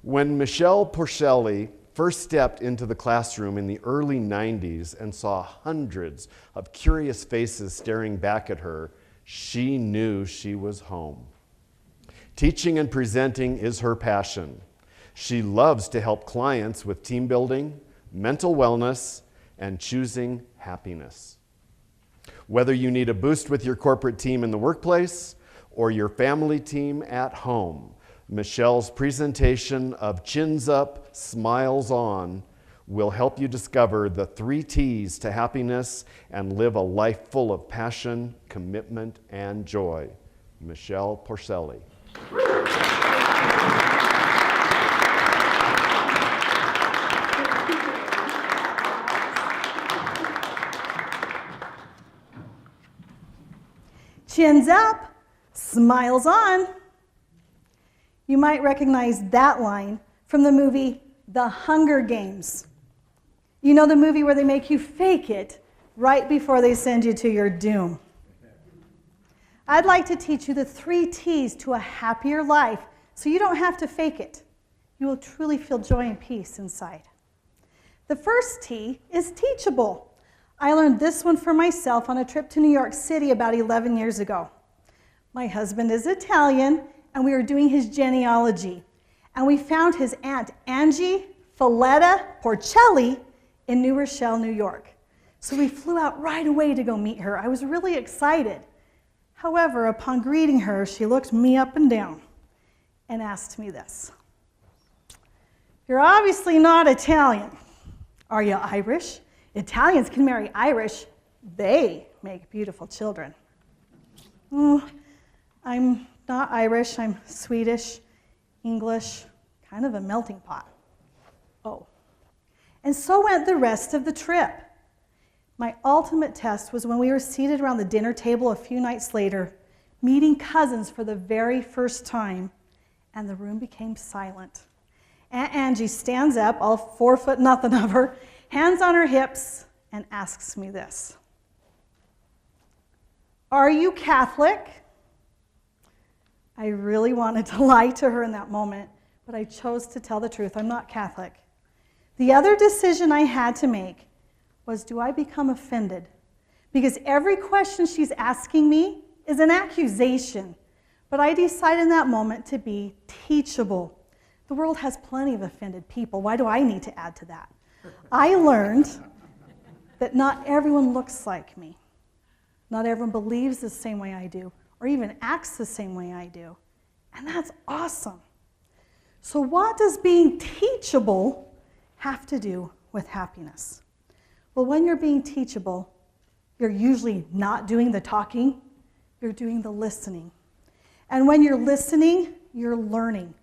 When Michelle Porcelli first stepped into the classroom in the early 90s and saw hundreds of curious faces staring back at her, she knew she was home. Teaching and presenting is her passion. She loves to help clients with team building, mental wellness, and choosing happiness. Whether you need a boost with your corporate team in the workplace or your family team at home, Michelle's presentation of Chins Up, Smiles On will help you discover the 3 T's to happiness and live a life full of passion, commitment, and joy. Michelle Porcelli. Chins up, smiles on. You might recognize that line from the movie The Hunger Games. You know, the movie where they make you fake it right before they send you to your doom. I'd like to teach you the 3 T's to a happier life so you don't have to fake it. You will truly feel joy and peace inside. The first T is teachable. I learned this one for myself on a trip to New York City about 11 years ago. My husband is Italian, and we were doing his genealogy. And we found his aunt, Angie Filletta Porcelli, in New Rochelle, New York. So we flew out right away to go meet her. I was really excited. However, upon greeting her, she looked me up and down and asked me this. "You're obviously not Italian. Are you Irish? Italians can marry Irish. They make beautiful children." I'm not Irish. I'm Swedish, English, kind of a melting pot. Oh. And so went the rest of the trip. My ultimate test was when we were seated around the dinner table a few nights later, meeting cousins for the very first time, and the room became silent. Aunt Angie stands up, all 4'0" of her, hands on her hips, and asks me this. "Are you Catholic?" I really wanted to lie to her in that moment, but I chose to tell the truth. I'm not Catholic. The other decision I had to make was, do I become offended? Because every question she's asking me is an accusation. But I decided in that moment to be teachable. The world has plenty of offended people. Why do I need to add to that? I learned that not everyone looks like me. Not everyone believes the same way I do, or even acts the same way I do. And that's awesome. So what does being teachable have to do with happiness? Well, when you're being teachable, you're usually not doing the talking, you're doing the listening. And when you're listening, you're learning.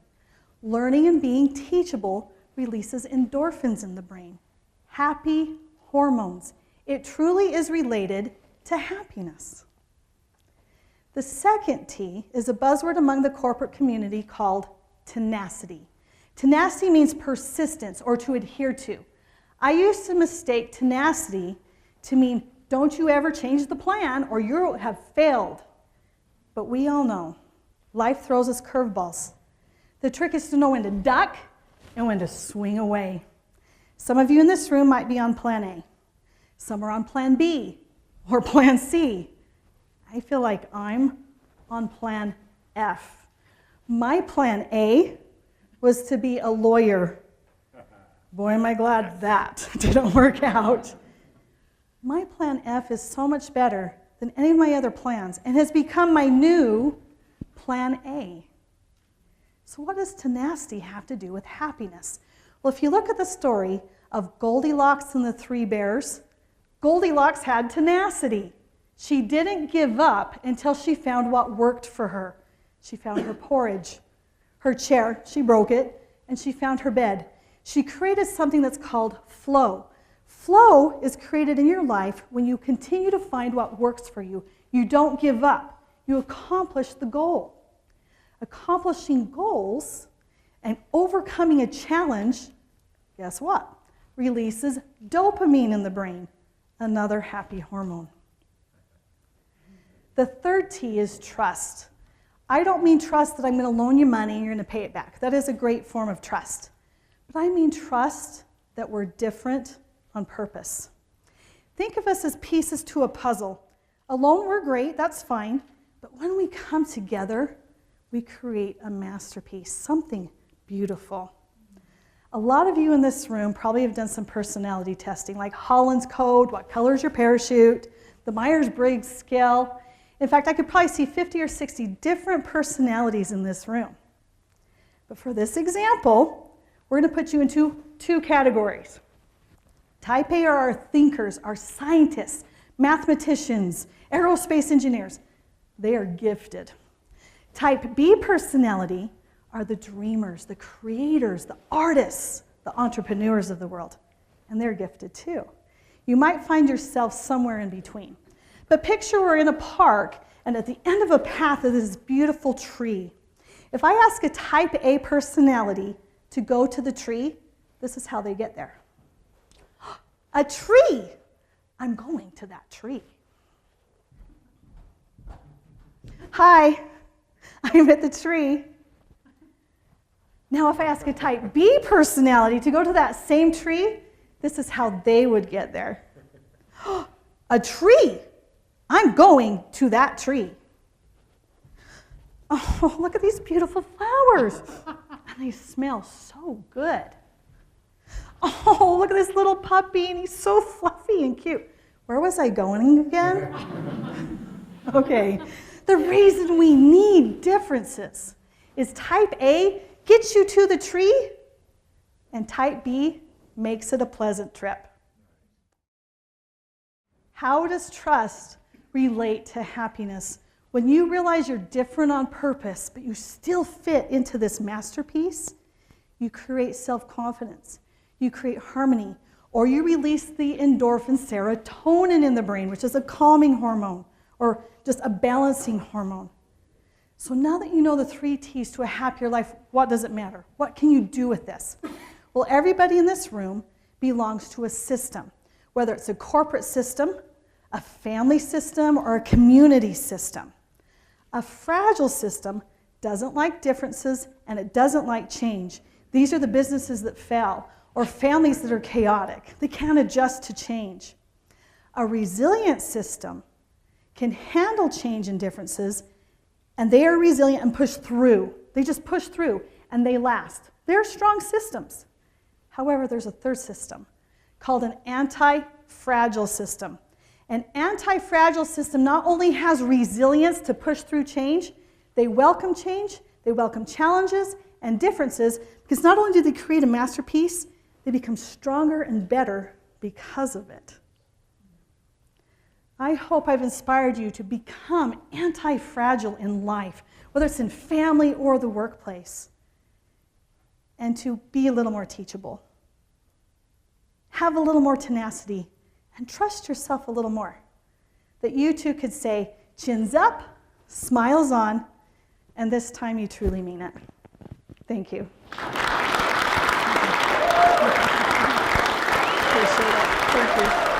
Learning and being teachable releases endorphins in the brain, happy hormones. It truly is related to happiness. The second T is a buzzword among the corporate community called tenacity. Tenacity means persistence or to adhere to. I used to mistake tenacity to mean don't you ever change the plan or you have failed. But we all know life throws us curveballs. The trick is to know when to duck and when to swing away. Some of you in this room might be on plan A. Some are on plan B or plan C. I feel like I'm on plan F. My plan A was to be a lawyer. Boy, am I glad that didn't work out. My plan F is so much better than any of my other plans and has become my new plan A. So what does tenacity have to do with happiness? Well, if you look at the story of Goldilocks and the Three Bears, Goldilocks had tenacity. She didn't give up until she found what worked for her. She found her porridge, her chair, she broke it, and she found her bed. She created something that's called flow. Flow is created in your life when you continue to find what works for you. You don't give up. You accomplish the goal. Accomplishing goals and overcoming a challenge, guess what? Releases dopamine in the brain, another happy hormone. The third T is trust. I don't mean trust that I'm going to loan you money and you're going to pay it back. That is a great form of trust. But I mean trust that we're different on purpose. Think of us as pieces to a puzzle. Alone we're great, that's fine. But when we come together, we create a masterpiece, something beautiful. A lot of you in this room probably have done some personality testing, like Holland's Code, what color is your parachute, the Myers-Briggs scale. In fact, I could probably see 50 or 60 different personalities in this room. But for this example, we're going to put you into two categories. Type A are our thinkers, our scientists, mathematicians, aerospace engineers. They are gifted. Type B personality are the dreamers, the creators, the artists, the entrepreneurs of the world. And they're gifted too. You might find yourself somewhere in between. But picture we're in a park, and at the end of a path is this beautiful tree. If I ask a type A personality to go to the tree, this is how they get there. A tree! I'm going to that tree. Hi, I'm at the tree. Now if I ask a type B personality to go to that same tree, this is how they would get there. A tree! I'm going to that tree. Oh, look at these beautiful flowers. And they smell so good. Oh, look at this little puppy, and he's so fluffy and cute. Where was I going again? Okay. The reason we need differences is type A gets you to the tree, and type B makes it a pleasant trip. How does trust relate to happiness? When you realize you're different on purpose, but you still fit into this masterpiece, you create self-confidence, you create harmony, or you release the endorphin serotonin in the brain, which is a calming hormone, or just a balancing hormone. So now that you know the 3 T's to a happier life, what does it matter? What can you do with this? Well, everybody in this room belongs to a system, whether it's a corporate system, a family system, or a community system. A fragile system doesn't like differences, and it doesn't like change. These are the businesses that fail, or families that are chaotic. They can't adjust to change. A resilient system can handle change and differences, and they are resilient and push through. They just push through, and they last. They're strong systems. However, there's a third system called an anti-fragile system. An anti-fragile system not only has resilience to push through change, they welcome challenges and differences, because not only do they create a masterpiece, they become stronger and better because of it. I hope I've inspired you to become anti-fragile in life, whether it's in family or the workplace, and to be a little more teachable. Have a little more tenacity, and trust yourself a little more. That you too could say, chins up, smiles on, and this time you truly mean it. Thank you. Appreciate it. Thank you.